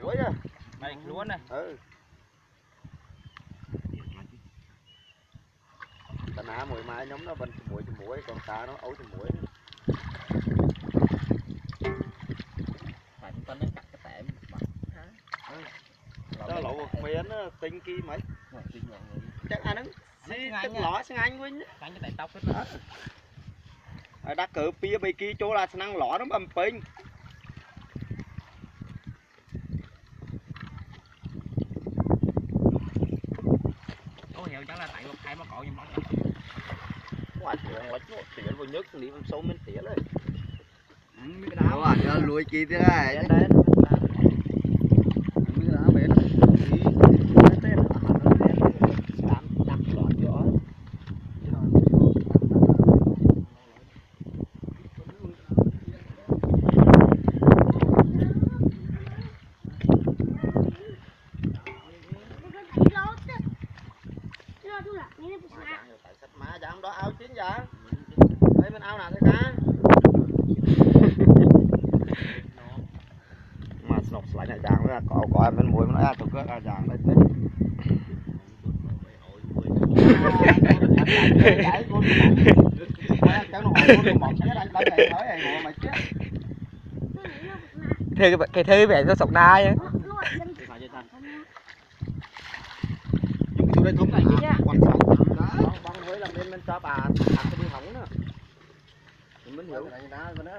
muỗi á. Đây luôn này. Ừ. Ta ná muỗi mai nhóm nó bên muỗi còn ta nó ấu muỗi. Phải chúng ta nên cắt cái tẻ Đó lẩu miến nó tinh kia mấy. Chắc ăn nó chắc lỏ sang anh quên. Cắn cái tẻ tóc hết đó. Đã cử phía bên kia chỗ là năng lỏ nó bầm pin. có hiểu chắc là tại một hai mà cọ nhưng bóng ngoài chuyện lách nó tỉa vô nhức đi sâu men tỉa đấy. cái đá à cho lùi chi thế này đấy cái đá bể nó má dám đó áo chín vậy đây mình áo nào thế ta mà sọc lại này dàng với có em bên mùi nó ra tụi cái dàng đây cái thư về nó sọc đai á. Dùng đây thúng này nhá. Quan trọng đó. Băng với làm bên cho bà ăn cái đi hỏng nữa. Mình hiểu cái này đá bên đó.